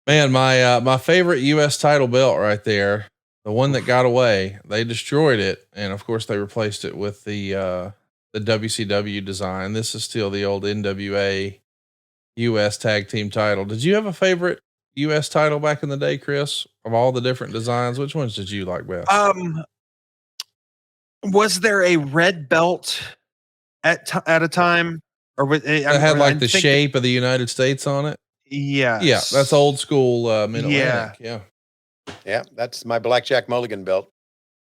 Man, my favorite US title belt right there, the one that got away, they destroyed it, and of course they replaced it with the WCW design. This is still the old NWA US tag team title. Did you have a favorite US title back in the day, Chris? Of all the different designs, which ones did you like best? Was there a red belt at a time, or was That had like the shape of the United States on it. Yes. Yeah, that's old school Mid-Atlantic. Yeah. Yeah, that's my Blackjack Mulligan belt.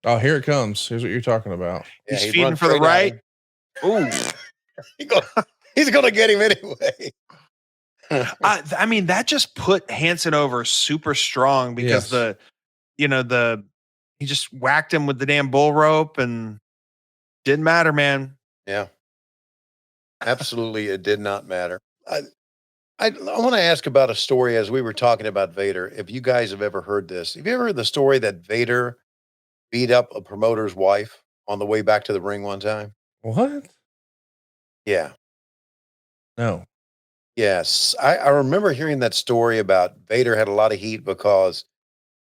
Oh, here it comes. Here's what you're talking about. He's feeding for the right. Ooh. He's gonna get him anyway. I mean, that just put Hansen over super strong because he just whacked him with the damn bull rope and didn't matter, man. Yeah. Absolutely, it did not matter. I want to ask about a story as we were talking about Vader. If you guys have ever heard this, have you ever heard the story that Vader beat up a promoter's wife on the way back to the ring one time? What? Yeah. No. Yes. I remember hearing that story about Vader had a lot of heat because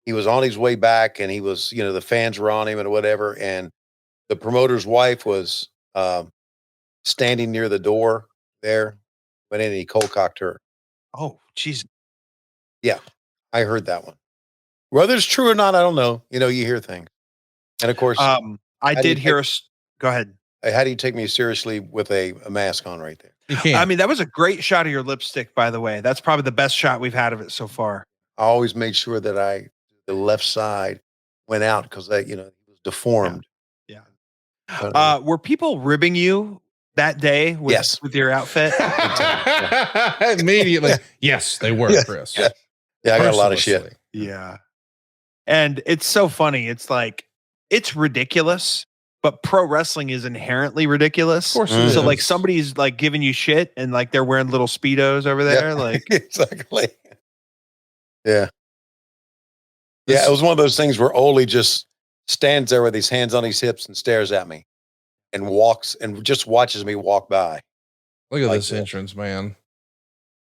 he was on his way back and he was, the fans were on him and whatever. And the promoter's wife was standing near the door there, went in and he cold cocked her. Oh, jeez. Yeah, I heard that one. Whether it's true or not, I don't know. You hear things. And of course, I did hear us. Go ahead. How do you take me seriously with a mask on right there? You can't. I mean, that was a great shot of your lipstick, by the way. That's probably the best shot we've had of it so far. I always made sure that the left side went out because it was deformed. Yeah. Were people ribbing you that day with your outfit? Immediately. Yes, they were, Chris. Yeah, I got a lot of shit. Yeah. And it's so funny. It's like, it's ridiculous, but pro wrestling is inherently ridiculous. Of course it So is. like somebody's like giving you shit and like they're wearing little Speedos over there. Yeah, like exactly. Yeah. Yeah. It was one of those things where Ole just stands there with his hands on his hips and stares at me and walks and just watches me walk by. Look at this entrance, man.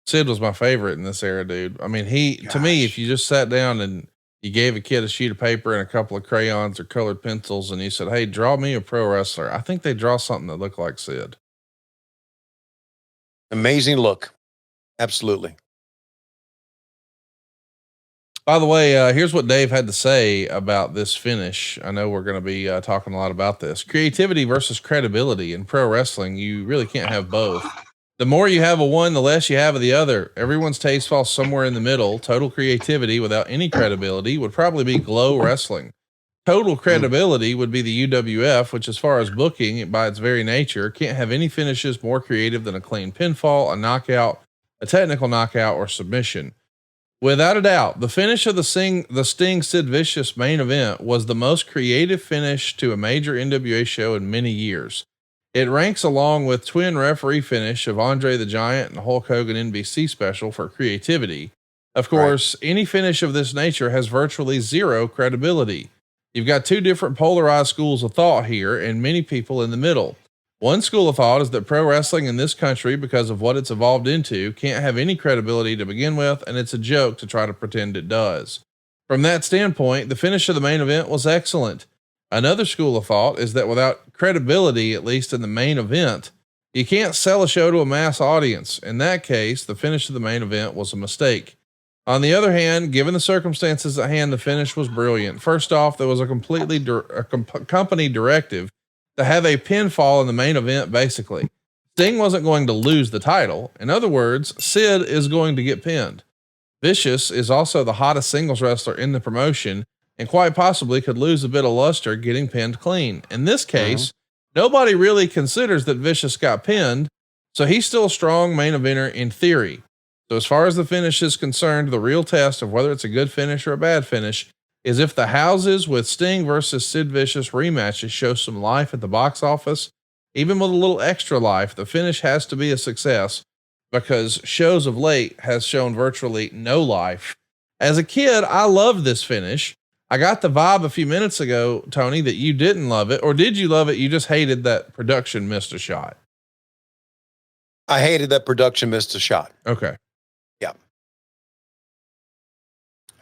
Sid was my favorite in this era, dude. I mean, to me, if you just sat down and you gave a kid a sheet of paper and a couple of crayons or colored pencils and you said, hey, draw me a pro wrestler, I think they draw something that looked like Sid. Amazing look. Absolutely. By the way, here's what Dave had to say about this finish. I know we're going to be talking a lot about this. Creativity versus credibility in pro wrestling. You really can't have both. The more you have of one, the less you have of the other. Everyone's taste falls somewhere in the middle. Total creativity without any credibility would probably be glow wrestling. Total credibility would be the UWF, which as far as booking by its very nature, can't have any finishes more creative than a clean pinfall, a knockout, a technical knockout, or submission. Without a doubt, the finish of the Sting Sid Vicious main event was the most creative finish to a major NWA show in many years. It ranks along with twin referee finish of Andre the Giant and Hulk Hogan NBC special for creativity. Of course, any finish of this nature has virtually zero credibility. You've got two different polarized schools of thought here and many people in the middle. One school of thought is that pro wrestling in this country, because of what it's evolved into, can't have any credibility to begin with, and it's a joke to try to pretend it does. From that standpoint, the finish of the main event was excellent. Another school of thought is that without credibility, at least in the main event, you can't sell a show to a mass audience. In that case, the finish of the main event was a mistake. On the other hand, given the circumstances at hand, the finish was brilliant. First off, there was a completely company directive to have a pinfall in the main event, basically. Sting wasn't going to lose the title. In other words, Sid is going to get pinned. Vicious is also the hottest singles wrestler in the promotion and quite possibly could lose a bit of luster getting pinned clean. In this case, nobody really considers that Vicious got pinned, so he's still a strong main eventer in theory. So as far as the finish is concerned, the real test of whether it's a good finish or a bad finish is if the houses with Sting versus Sid Vicious rematches show some life at the box office. Even with a little extra life, the finish has to be a success because shows of late has shown virtually no life. As a kid, I loved this finish. I got the vibe a few minutes ago, Tony, that you didn't love it, or did you love it? You just hated that production missed a shot. I hated that production missed a shot. Okay.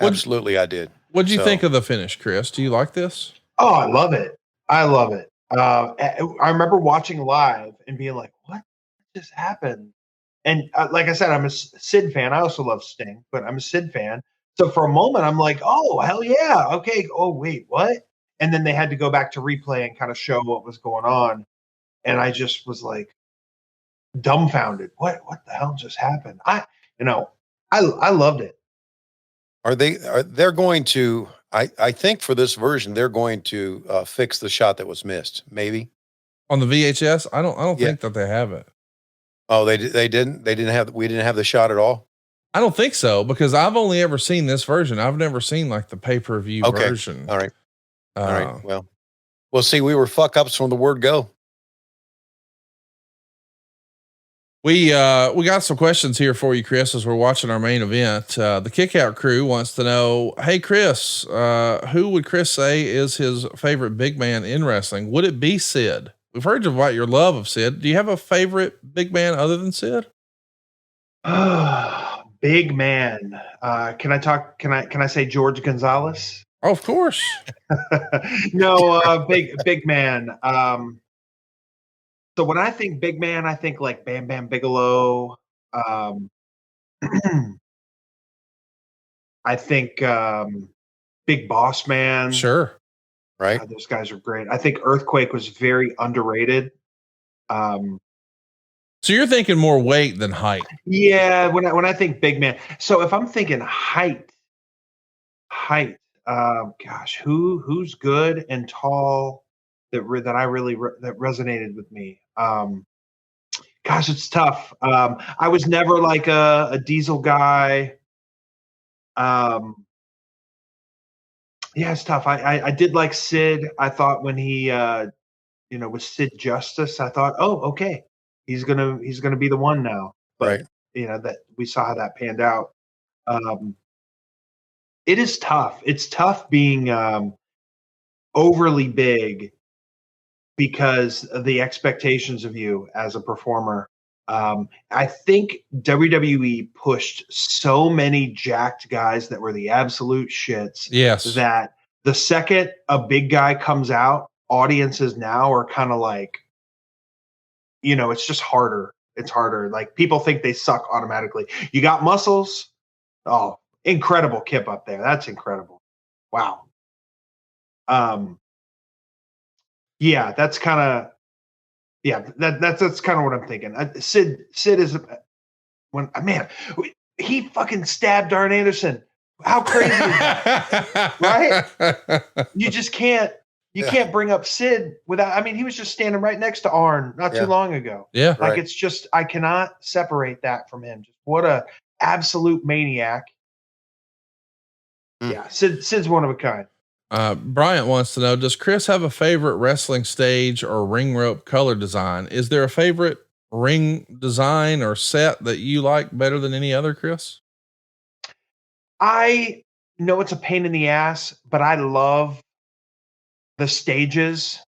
Absolutely, I did. What'd you So- think of the finish, Chris? Do you like this? Oh, I love it. I love it. I remember watching live and being like, what just happened? And like I said, I'm a Sid fan. I also love Sting, but I'm a Sid fan. So for a moment, I'm like, oh, hell yeah. Okay. Oh, wait, what? And then they had to go back to replay and kind of show what was going on. And I just was like dumbfounded. What the hell just happened? I loved it. They're going to, I think for this version, they're going to fix the shot that was missed. Maybe On the VHS? I don't Yeah. think that they have it. Oh, we didn't have the shot at all. I don't think so, because I've only ever seen this version. I've never seen like the pay-per-view version. All right. All right. Well, we'll see. We were fuck ups from the word go. We got some questions here for you, Chris, as we're watching our main event. The Kickout crew wants to know, hey, Chris, who would Chris say is his favorite big man in wrestling? Would it be Sid? We've heard about your love of Sid. Do you have a favorite big man other than Sid? Big man. Can I say George Gonzalez? Oh, of course. No, big man. So when I think big man, I think like Bam Bam Bigelow. I think Big Boss Man. Sure. Right. Those guys are great. I think Earthquake was very underrated. So you're thinking more weight than height. Yeah, when I think big man. So if I'm thinking height, gosh, who's good and tall that resonated with me. Gosh, it's tough. I was never like a Diesel guy. Yeah, it's tough. I did like Sid. I thought when he was Sid Justice, I thought, oh, okay, he's gonna be the one now. But right. That we saw how that panned out. It is tough. It's tough being overly big because of the expectations of you as a performer. I think WWE pushed so many jacked guys that were the absolute shits. Yes. That the second a big guy comes out, audiences now are kind of like, it's just harder. It's harder. Like people think they suck automatically. You got muscles. Oh, incredible Kip up there. That's incredible. Wow. Yeah, that's kind of, that's kind of what I'm thinking. Sid is he fucking stabbed Arn Anderson. How crazy is that? Right? You just can't bring up Sid without, he was just standing right next to Arn not too long ago. Yeah. Like it's just, I cannot separate that from him. Just what a absolute maniac. Yeah. Sid's one of a kind. Bryant wants to know, does Chris have a favorite wrestling stage or ring rope color design? Is there a favorite ring design or set that you like better than any other, Chris? I know it's a pain in the ass, but I love the stages.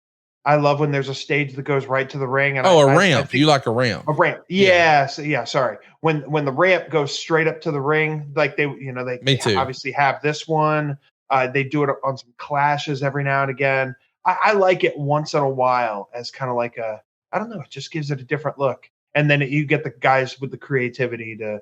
I love when there's a stage that goes right to the ring. And a ramp. You like a ramp? A ramp. Yeah. Sorry. When the ramp goes straight up to the ring, like they Me too. Obviously have this one. They do it on some clashes every now and again. I like it once in a while as kind of like I don't know, it just gives it a different look. And then you get the guys with the creativity to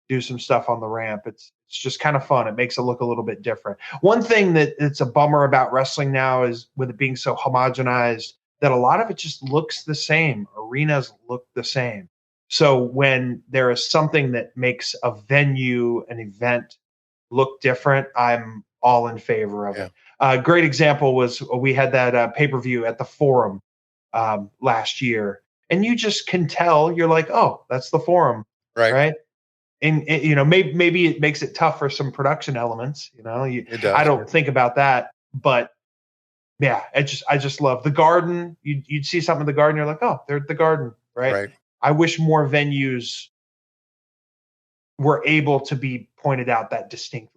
do some stuff on the ramp. It's just kind of fun. It makes it look a little bit different. One thing that it's a bummer about wrestling now is with it being so homogenized that a lot of it just looks the same. Arenas look the same. So when there is something that makes a venue, an event look different, I'm all in favor of it. A great example was we had that pay-per-view at the Forum last year, and you just can tell, you're like, oh, that's the Forum, right? And maybe it makes it tough for some production elements. It does, I don't think about that, but yeah, I just love the Garden. You'd see something in the Garden, you're like, oh, they're at the Garden, right? I wish more venues were able to be pointed out that distinctly.